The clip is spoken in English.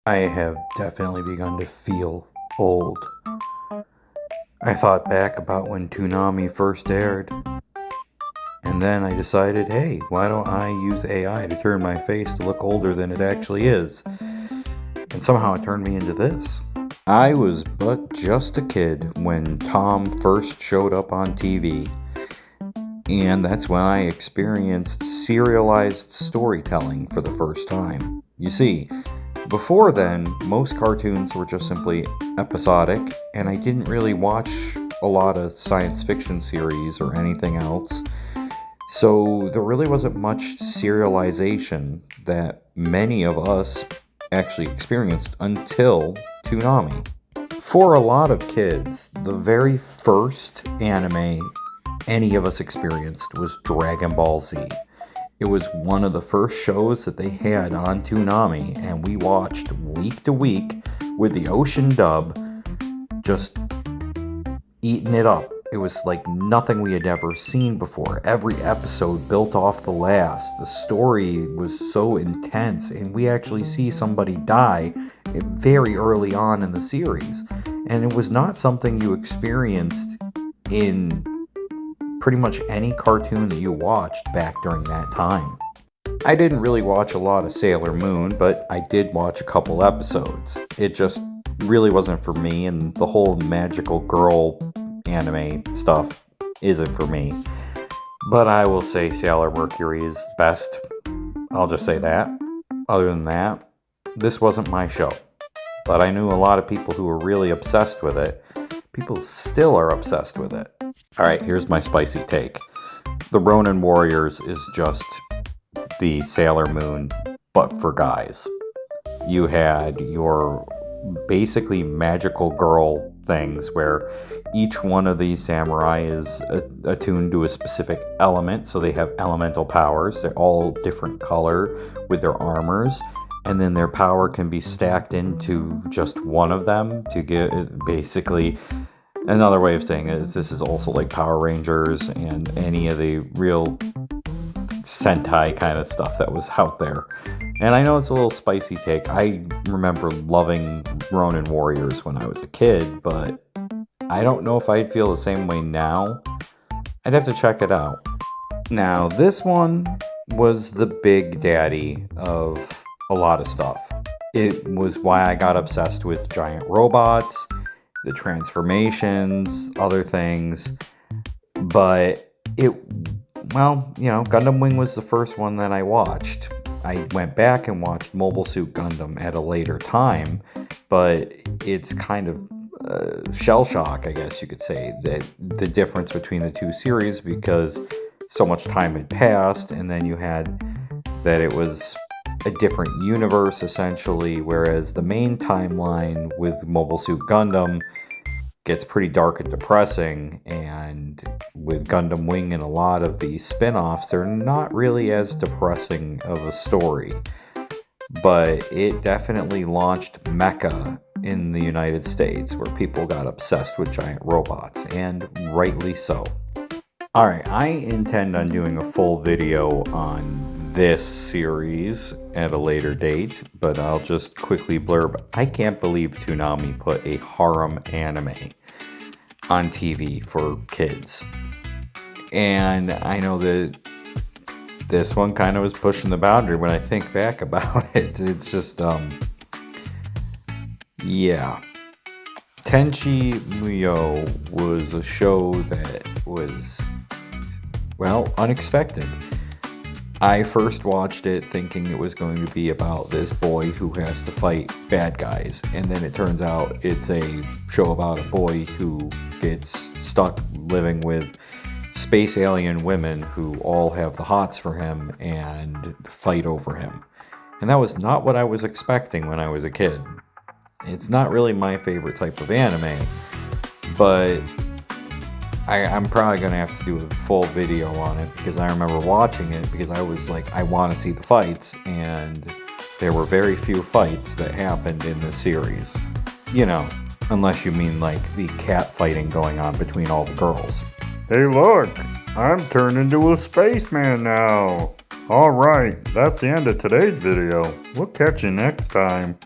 I have definitely begun to feel old. I thought back about when Toonami first aired, and then I decided, hey, why don't I use AI to turn my face to look older than it actually is? And somehow it turned me into this. I was but just a kid when Tom first showed up on TV, and that's when I experienced serialized storytelling for the first time. You see, before then, most cartoons were just simply episodic, and I didn't really watch a lot of science fiction series or anything else. So there really wasn't much serialization that many of us actually experienced until Toonami. For a lot of kids, the very first anime any of us experienced was Dragon Ball Z. It was one of the first shows that they had on Toonami, and we watched week to week with the ocean dub, just eating it up. It was like nothing we had ever seen before. Every episode built off the last. The story was so intense, and we actually see somebody die very early on in the series. And it was not something you experienced in pretty much any cartoon that you watched back during that time. I didn't really watch a lot of Sailor Moon, but I did watch a couple episodes. It just really wasn't for me, and the whole magical girl anime stuff isn't for me. But I will say Sailor Mercury is best. I'll just say that. Other than that, this wasn't my show. But I knew a lot of people who were really obsessed with it. People still are obsessed with it. Alright, here's my spicy take. The Ronin Warriors is just the Sailor Moon, but for guys. You had your basically magical girl things where each one of these samurai is attuned to a specific element, so they have elemental powers. They're all different color with their armors, and then their power can be stacked into just one of them to get basically. Another way of saying it is this is also like Power Rangers and any of the real Sentai kind of stuff that was out there. And I know it's a little spicy take. I remember loving Ronin Warriors when I was a kid, but I don't know if I'd feel the same way now. I'd have to check it out. Now, this one was the big daddy of a lot of stuff. It was why I got obsessed with giant robots, the transformations, other things, but Gundam Wing was the first one that I watched. I went back and watched Mobile Suit Gundam at a later time, but it's kind of shell shock, I guess you could say, that the difference between the two series, because so much time had passed, and then you had that it was a different universe essentially, whereas the main timeline with Mobile Suit Gundam gets pretty dark and depressing, and with Gundam Wing and a lot of the spin-offs, they're not really as depressing of a story. But it definitely launched Mecha in the United States, where people got obsessed with giant robots, and rightly so. Alright, I intend on doing a full video on this series at a later date, but I'll just quickly blurb. I can't believe Toonami put a harem anime on TV for kids. And I know that this one kind of was pushing the boundary when I think back about it. It's just, yeah. Tenchi Muyo was a show that was, well, unexpected. I first watched it thinking it was going to be about this boy who has to fight bad guys, and then it turns out it's a show about a boy who gets stuck living with space alien women who all have the hots for him and fight over him. And that was not what I was expecting when I was a kid. It's not really my favorite type of anime, but I'm probably going to have to do a full video on it, because I remember watching it because I was like, I want to see the fights, and there were very few fights that happened in this series. You know, unless you mean like the cat fighting going on between all the girls. Hey look, I'm turned into a spaceman now. Alright, that's the end of today's video. We'll catch you next time.